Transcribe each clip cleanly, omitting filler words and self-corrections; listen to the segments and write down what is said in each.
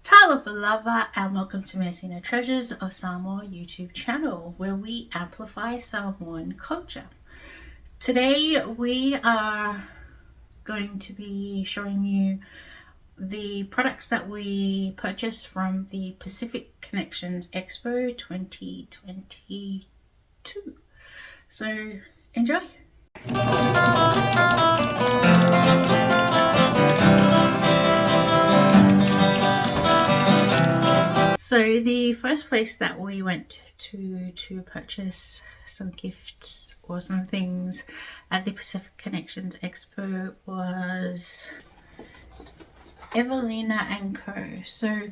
Talofa Lava, and welcome to Messina Treasures of Samoa YouTube channel, where we amplify Samoan culture. Today we are going to be showing you the products that we purchased from the Pacific Connections Expo 2022. So enjoy! So the first place that we went to purchase some gifts or some things at the Pacific Connections Expo was Evelina and Co. So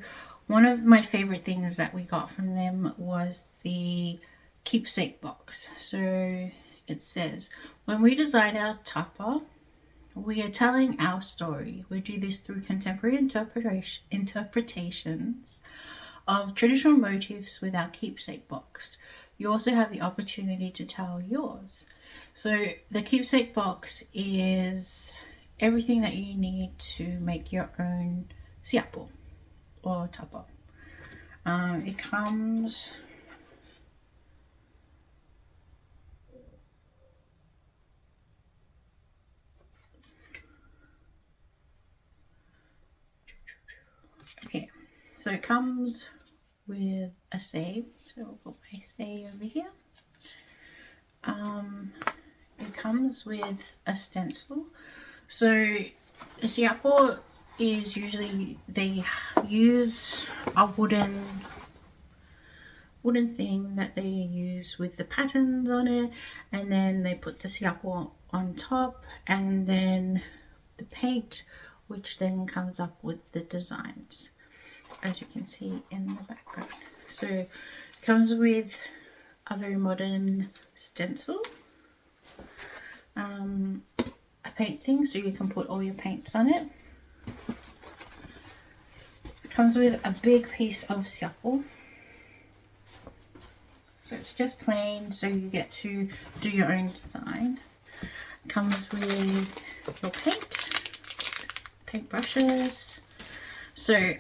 one of my favorite things that we got from them was the keepsake box. So it says, when we design our tapa, we are telling our story. We do this through contemporary interpretations of traditional motifs with our keepsake box. You also have the opportunity to tell yours. So the keepsake box is everything that you need to make your own siapo or tapa. It comes so it comes with a save. So I'll put my save over here. It comes with a stencil. So siapo is usually, they use a wooden thing that they use with the patterns on it, and then they put the siapo on top, and then the paint, which then comes up with the designs, as you can see in the background. So it comes with a very modern stencil, a paint thing so you can put all your paints on it. It comes with a big piece of siapo. So it's just plain, so you get to do your own design. It comes with your paint brushes. So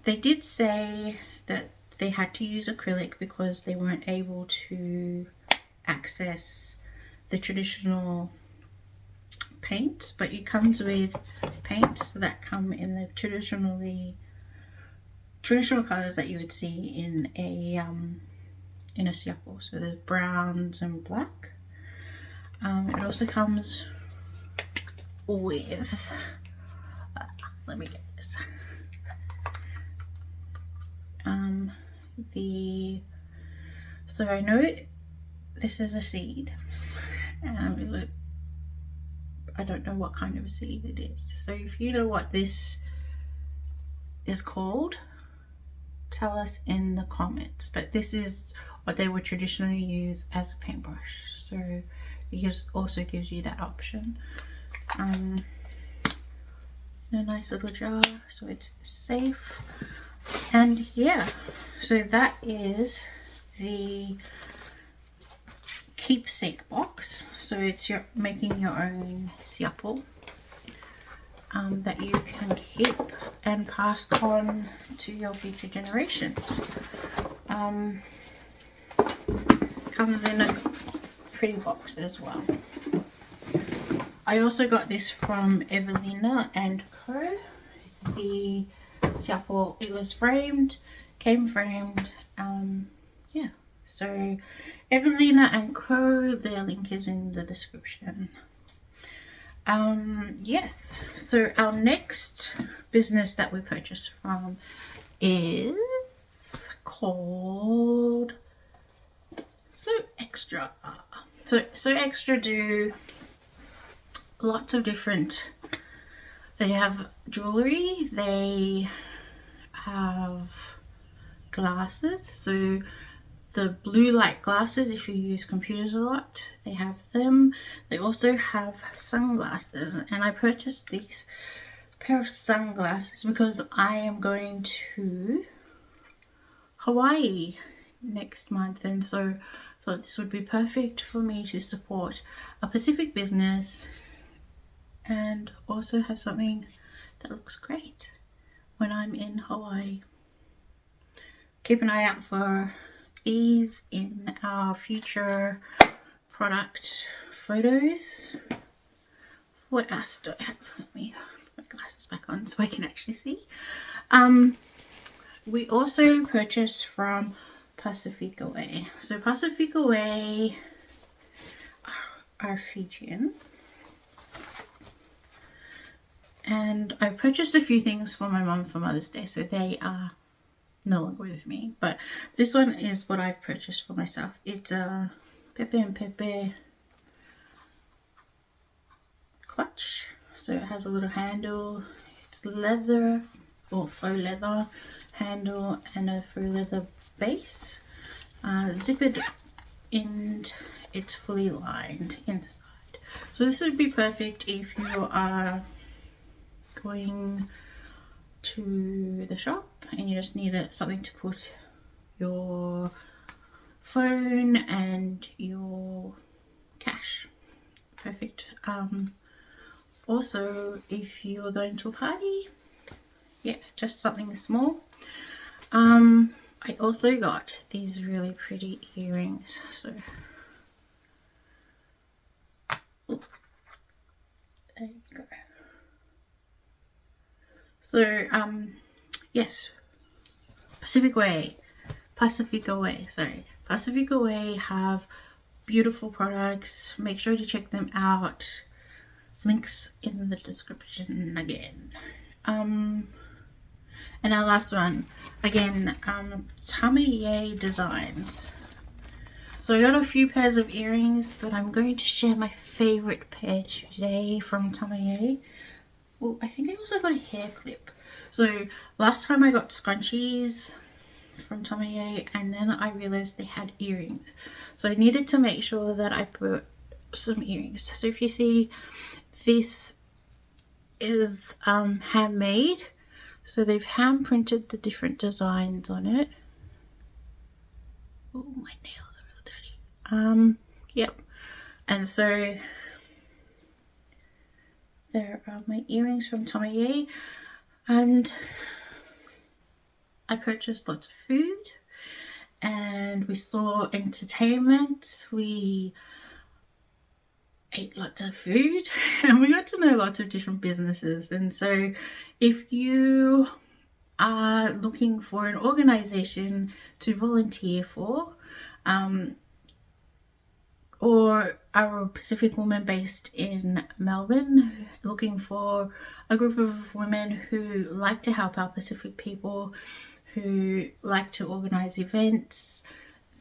they did say that they had to use acrylic because they weren't able to access the traditional paint, but it comes with paints that come in the traditional colors that you would see in a siapo. So there's browns and black. It also comes with let me get this. So I know this is a seed. I don't know what kind of a seed it is. So if you know what this is called, tell us in the comments. But this is what they would traditionally use as a paintbrush. So it also gives you that option. A nice little jar, so it's safe. And yeah, so that is the keepsake box. So it's making your own siapo that you can keep and pass on to your future generations. Comes in a pretty box as well. I also got this from Evelina and Co. The siapo, it was framed, came framed. Yeah, so Evelina and Co, their link is in the description. Yes, so our next business that we purchased from is called So Extra. So Extra do lots of different, they have jewelry, they have glasses, so the blue light glasses, if you use computers a lot, they have them. They also have sunglasses, and I purchased these pair of sunglasses because I am going to Hawaii next month, and so I thought this would be perfect for me to support a Pacific business and also have something that looks great when I'm in Hawaii. Keep an eye out for these in our future product photos. What else do I have? Let me put my glasses back on so I can actually see. We also purchased from Pacifica Way. So Pacifica Way are Fijian. And I purchased a few things for my mum for Mother's Day, so they are no longer with me. But this one is what I've purchased for myself. It's a Pepe and Pepe clutch. So it has a little handle. It's leather or faux leather handle and a faux leather base. Zippered and it's fully lined inside. So this would be perfect if you are going to the shop and you just need something to put your phone and your cash. Perfect. Also, if you are going to a party, yeah, just something small. I also got these really pretty earrings. So there you go. So yes, Pacifica Way have beautiful products. Make sure to check them out. Links in the description again. And our last one, again, Tamiya Designs. So I got a few pairs of earrings, but I'm going to share my favorite pair today from Tamiya. Oh, I think I also got a hair clip. So last time I got scrunchies from Tamiya, and then I realized they had earrings. So I needed to make sure that I put some earrings. So if you see, this is handmade. So they've hand printed the different designs on it. Oh, my nails are real dirty. Yep. And so there are my earrings from Tamiya, and I purchased lots of food and we saw entertainment. We ate lots of food and we got to know lots of different businesses. And so if you are looking for an organization to volunteer for, or are a Pacific woman based in Melbourne looking for a group of women who like to help our Pacific people, who like to organize events,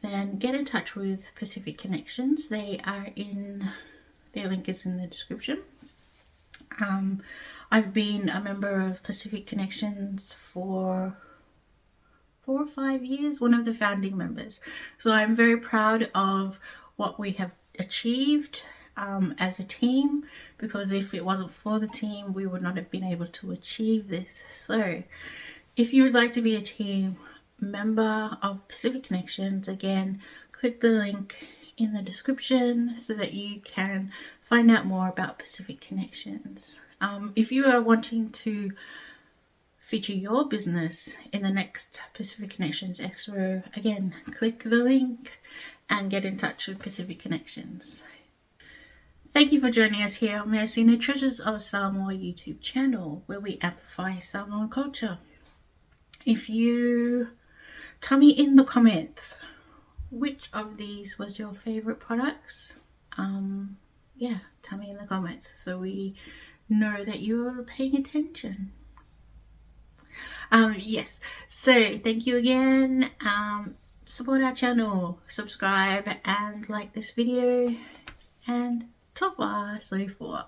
then get in touch with Pacific Connections. Their link is in the description. I've been a member of Pacific Connections for 4 or 5 years, one of the founding members. So I'm very proud of what we have achieved as a team, because if it wasn't for the team, we would not have been able to achieve this. So if you would like to be a team member of Pacific Connections, again, click the link in the description so that you can find out more about Pacific Connections. If you are wanting to feature your business in the next Pacific Connections Expo, again, click the link and get in touch with Pacific Connections. Thank you for joining us here on Maiacina Treasures of Samoa YouTube channel, where we amplify Samoan culture. If you tell me in the comments which of these was your favorite products, yeah, tell me in the comments so we know that you are paying attention. Yes, so thank you again. Support our channel, subscribe and like this video, and tofa so far.